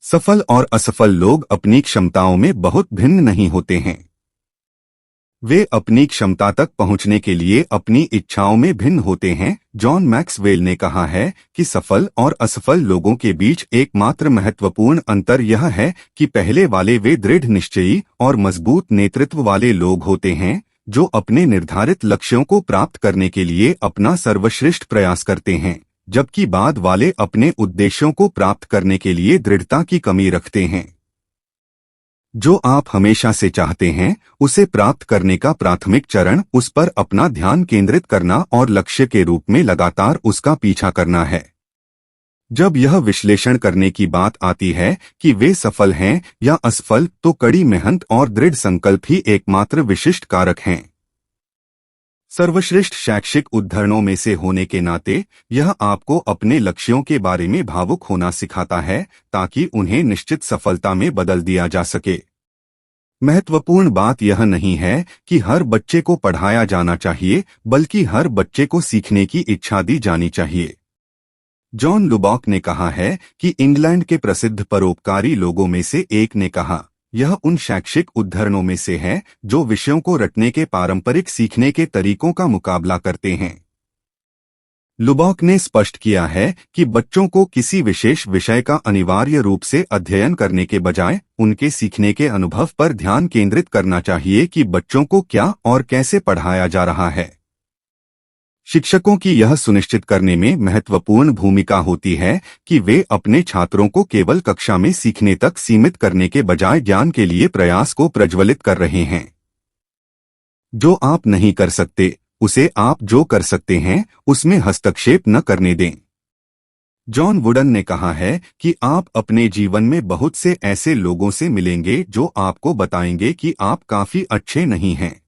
सफल और असफल लोग अपनी क्षमताओं में बहुत भिन्न नहीं होते हैं। वे अपनी क्षमता तक पहुंचने के लिए अपनी इच्छाओं में भिन्न होते हैं। जॉन मैक्सवेल ने कहा है कि सफल और असफल लोगों के बीच एकमात्र महत्वपूर्ण अंतर यह है कि पहले वाले वे दृढ़ निश्चयी और मजबूत नेतृत्व वाले लोग होते हैं जो अपने निर्धारित लक्ष्यों को प्राप्त करने के लिए अपना सर्वश्रेष्ठ प्रयास करते हैं, जबकि बाद वाले अपने उद्देश्यों को प्राप्त करने के लिए दृढ़ता की कमी रखते हैं। जो आप हमेशा से चाहते हैं उसे प्राप्त करने का प्राथमिक चरण उस पर अपना ध्यान केंद्रित करना और लक्ष्य के रूप में लगातार उसका पीछा करना है। जब यह विश्लेषण करने की बात आती है कि वे सफल हैं या असफल, तो कड़ी मेहनत और दृढ़ संकल्प ही एकमात्र विशिष्ट कारक हैं। सर्वश्रेष्ठ शैक्षिक उद्धरणों में से होने के नाते यह आपको अपने लक्ष्यों के बारे में भावुक होना सिखाता है ताकि उन्हें निश्चित सफलता में बदल दिया जा सके। महत्वपूर्ण बात यह नहीं है कि हर बच्चे को पढ़ाया जाना चाहिए, बल्कि हर बच्चे को सीखने की इच्छा दी जानी चाहिए। जॉन लुबॉक ने कहा है कि इंग्लैंड के प्रसिद्ध परोपकारी लोगों में से एक ने कहा, यह उन शैक्षिक उद्धरणों में से है जो विषयों को रटने के पारंपरिक सीखने के तरीकों का मुकाबला करते हैं। लुबॉक ने स्पष्ट किया है कि बच्चों को किसी विशेष विषय का अनिवार्य रूप से अध्ययन करने के बजाय उनके सीखने के अनुभव पर ध्यान केंद्रित करना चाहिए कि बच्चों को क्या और कैसे पढ़ाया जा रहा है। शिक्षकों की यह सुनिश्चित करने में महत्वपूर्ण भूमिका होती है कि वे अपने छात्रों को केवल कक्षा में सीखने तक सीमित करने के बजाय ज्ञान के लिए प्रयास को प्रज्वलित कर रहे हैं। जो आप नहीं कर सकते उसे आप जो कर सकते हैं उसमें हस्तक्षेप न करने दें। जॉन वुडन ने कहा है कि आप अपने जीवन में बहुत से ऐसे लोगों से मिलेंगे जो आपको बताएंगे कि आप काफी अच्छे नहीं हैं।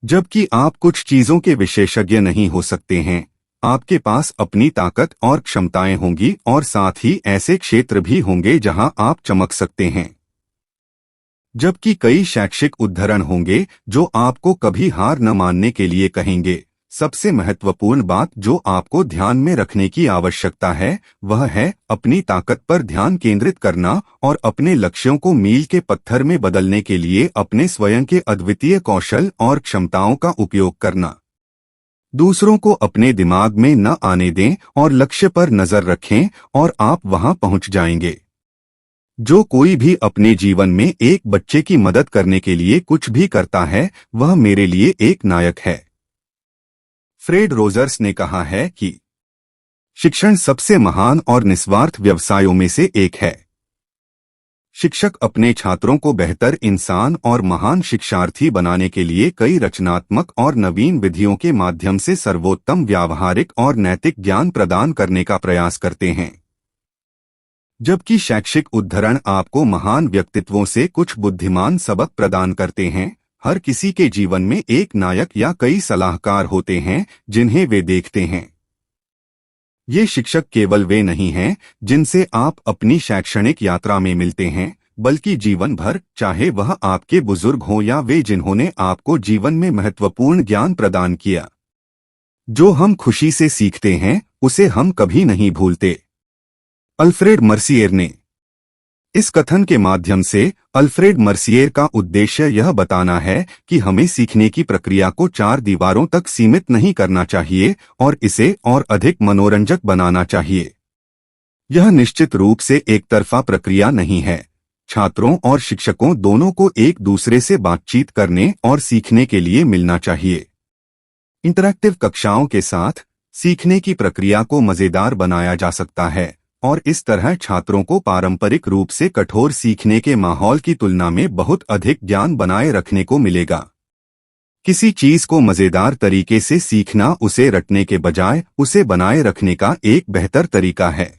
जबकि आप कुछ चीजों के विशेषज्ञ नहीं हो सकते हैं, आपके पास अपनी ताकत और क्षमताएं होंगी और साथ ही ऐसे क्षेत्र भी होंगे जहां आप चमक सकते हैं। जबकि कई शैक्षिक उद्धरण होंगे जो आपको कभी हार न मानने के लिए कहेंगे। सबसे महत्वपूर्ण बात जो आपको ध्यान में रखने की आवश्यकता है वह है अपनी ताकत पर ध्यान केंद्रित करना और अपने लक्ष्यों को मील के पत्थर में बदलने के लिए अपने स्वयं के अद्वितीय कौशल और क्षमताओं का उपयोग करना। दूसरों को अपने दिमाग में न आने दें और लक्ष्य पर नजर रखें और आप वहां पहुंच जाएंगे। जो कोई भी अपने जीवन में एक बच्चे की मदद करने के लिए कुछ भी करता है वह मेरे लिए एक नायक है। फ्रेड रोजर्स ने कहा है कि शिक्षण सबसे महान और निस्वार्थ व्यवसायों में से एक है। शिक्षक अपने छात्रों को बेहतर इंसान और महान शिक्षार्थी बनाने के लिए कई रचनात्मक और नवीन विधियों के माध्यम से सर्वोत्तम व्यावहारिक और नैतिक ज्ञान प्रदान करने का प्रयास करते हैं। जबकि शैक्षिक उद्धरण आपको महान व्यक्तित्वों से कुछ बुद्धिमान सबक प्रदान करते हैं, हर किसी के जीवन में एक नायक या कई सलाहकार होते हैं जिन्हें वे देखते हैं। ये शिक्षक केवल वे नहीं हैं जिनसे आप अपनी शैक्षणिक यात्रा में मिलते हैं, बल्कि जीवन भर, चाहे वह आपके बुजुर्ग हों या वे जिन्होंने आपको जीवन में महत्वपूर्ण ज्ञान प्रदान किया। जो हम खुशी से सीखते हैं उसे हम कभी नहीं भूलते। अल्फ्रेड मर्सियर ने इस कथन के माध्यम से अल्फ्रेड मर्सियर का उद्देश्य यह बताना है कि हमें सीखने की प्रक्रिया को चार दीवारों तक सीमित नहीं करना चाहिए और इसे और अधिक मनोरंजक बनाना चाहिए। यह निश्चित रूप से एक तरफा प्रक्रिया नहीं है। छात्रों और शिक्षकों दोनों को एक दूसरे से बातचीत करने और सीखने के लिए मिलना चाहिए। इंटरैक्टिव कक्षाओं के साथ सीखने की प्रक्रिया को मजेदार बनाया जा सकता है और इस तरह छात्रों को पारंपरिक रूप से कठोर सीखने के माहौल की तुलना में बहुत अधिक ज्ञान बनाए रखने को मिलेगा। किसी चीज को मजेदार तरीके से सीखना उसे रटने के बजाय उसे बनाए रखने का एक बेहतर तरीका है।